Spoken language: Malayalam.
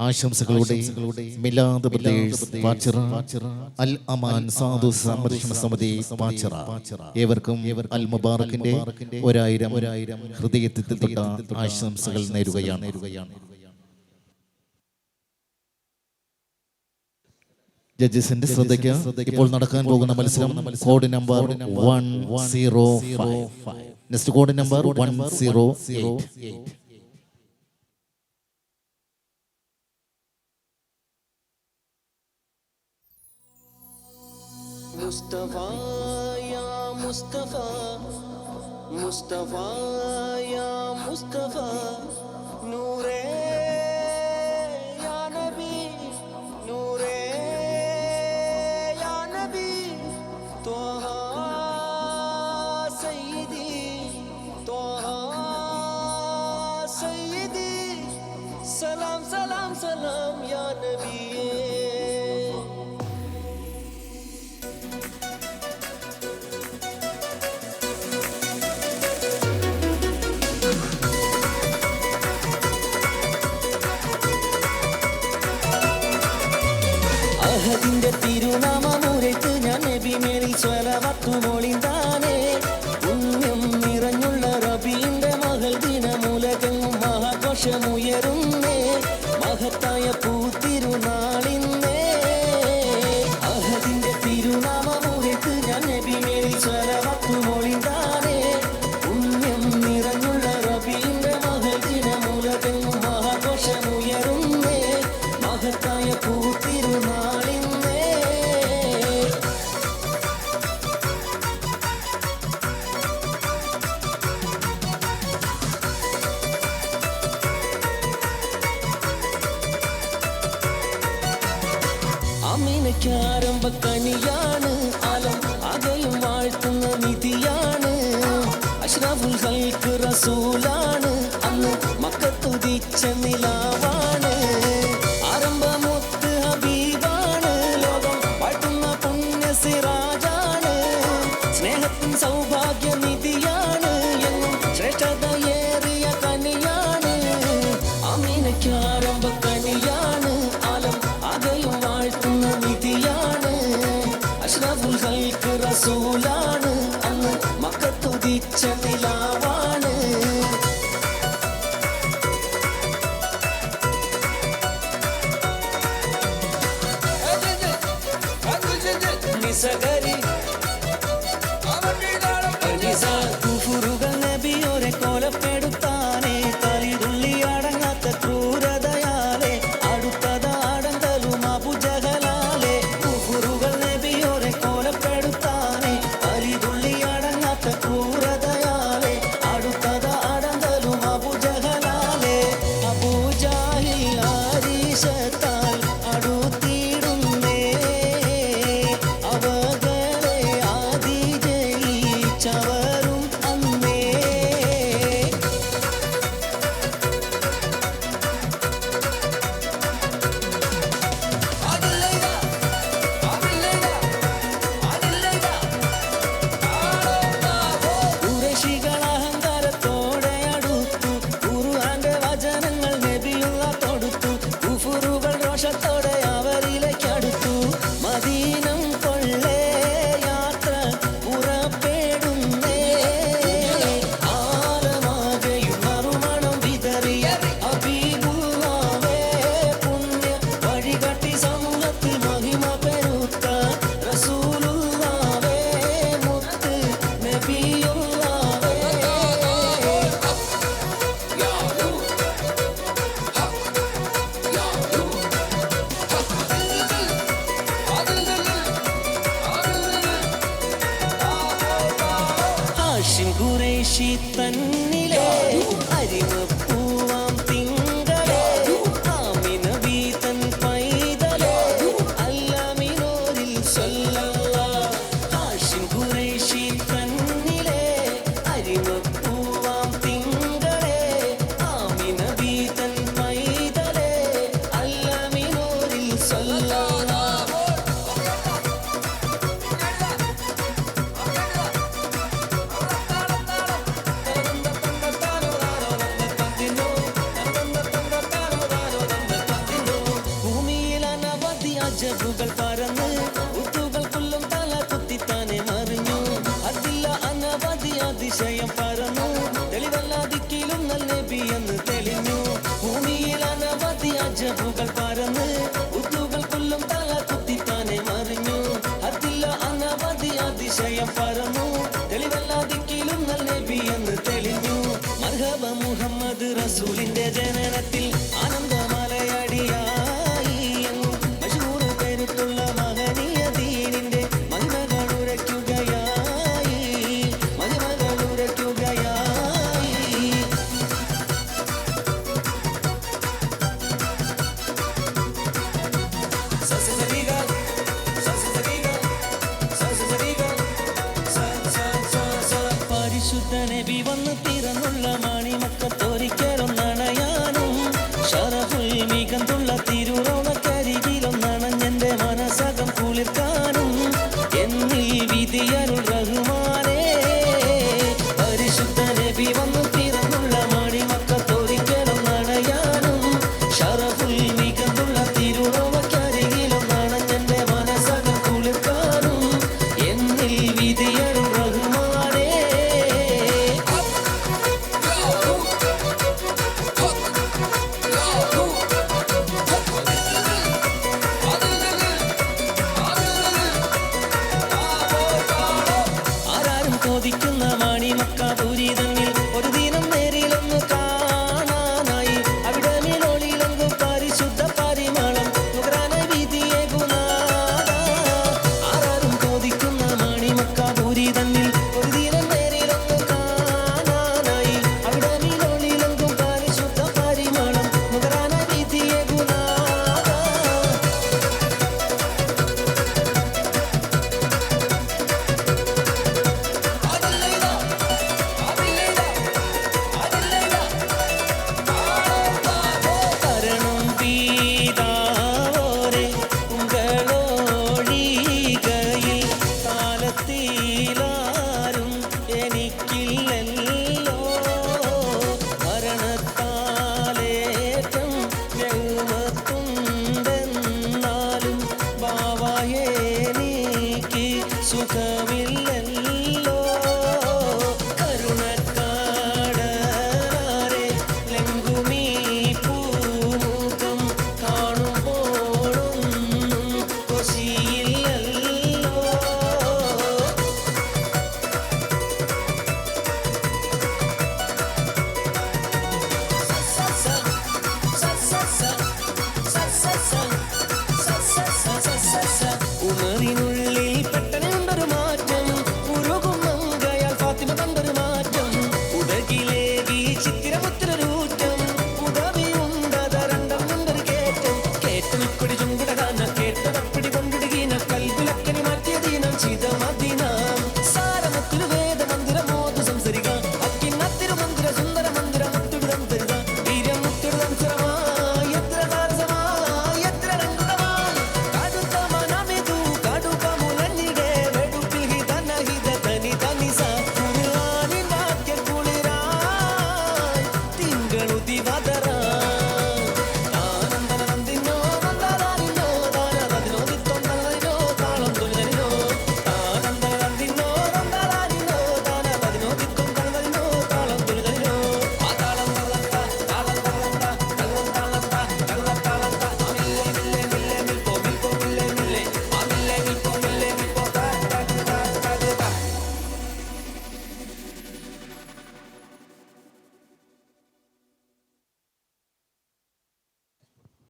ആശംസകളുടെ മിലാദ് ബ്രദേഴ്സ് പാച്ചിറ അൽ അമാൻ സാധു സംരക്ഷണ സമിതി പാച്ചിറ ഏവർക്കും അൽ മുബാറക്കിന്റെ 1000 ഹൃദയത്തിൽ തൊട്ട ആശംസകൾ നേരുകയാണ്. ജഡ്ജസിന്റെ ശ്രദ്ധയ്ക്ക് ഇപ്പോൾ നടക്കാൻ പോകുന്ന മത്സരം code number 105. Next code number 108. Mustafa या मुस्तफा मुस्तफा या मुस्तफा नूरे या नबी नूरे या नबी त्वहा सय्यदी त्वहा सय्यदी सलाम सलाम सलाम या नबी അഹദിന്റെ തിരുനാമമുരത്ത് ഞാൻ നബി മേലിൽ സ്വലവത്തു മൊളിന്താനേ പുണ്യം നിറഞ്ഞുള്ള റബീന്റെ മകൾ ദിനമുലകെങ്ങും മഹാഘോഷമുയരുന്നേ മഹത്തായ പൂത്തിരുനാളിന്നേ അഹദിന്റെ തിരുനാമമുരത്ത് ഞാൻ നബി മേലിൽ സ്വലവത്തു മൊളിന്താനേ പുണ്യം നിറഞ്ഞുള്ള റബീന്റെ മകൾ ദിനമുലകെങ്ങും മഹാഘോഷമുയരുന്നേ മഹത്തായ പൂത്തിരുനാളിന്നേ അമീനക്കാരംഭക്കനിയാണ് ആലം അകയും വാഴ്ത്തുന്ന നിധിയാണ് അഷ്റഫുൽ ഖൽഖ് റസൂലാണ് അന്ന് മക്കത്തുദിച്ച നിലാവാണ് ആരംഭമൊത്ത് ഹബീബാണ് ലോകം വാഴ്ത്തുന്ന പുണ്യ സിറാജാണ് സ്നേഹത്തിൻ സൗഭാഗ്യ നിധിയാണ് എന്നും ശ്രേഷ്ഠതയേറിയ കനിയാണ് അമീനക്കാരംഭക്കനിയാണ് ആലം അകയും വാഴ്ത്തുന്ന നിധിയാണ് അഷ്റഫുൽ ഖൽഖ് റസൂലാണ് അന്ന് മക്കത്തുദിച്ച നിലാവാണ് നിസഗരി കുഫുറുകൾ നബിയോരെ കൊലപ്പെടുത്താനേ തലിതുള്ളി അടങ്ങാത്ത ക്രൂരതയാലേ അടുത്തതാടങ്കലും അബുജഹലാലേ കുഫുറുകൾ നബിയോരെ കൊലപ്പെടുത്താനേ തലിതുള്ളി അടങ്ങാത്ത ക്രൂരതയാലേ അടുത്തതാടങ്കലും അബുജഹലാലേ അബൂജാഹിൽ ആരീശത്താൽ അടുത്തിടുന്നേ അവക മുസ്തഫ മുഹമ്മദ് റസൂലിന്റെ ജനനത്തിൽ ആനന്ദ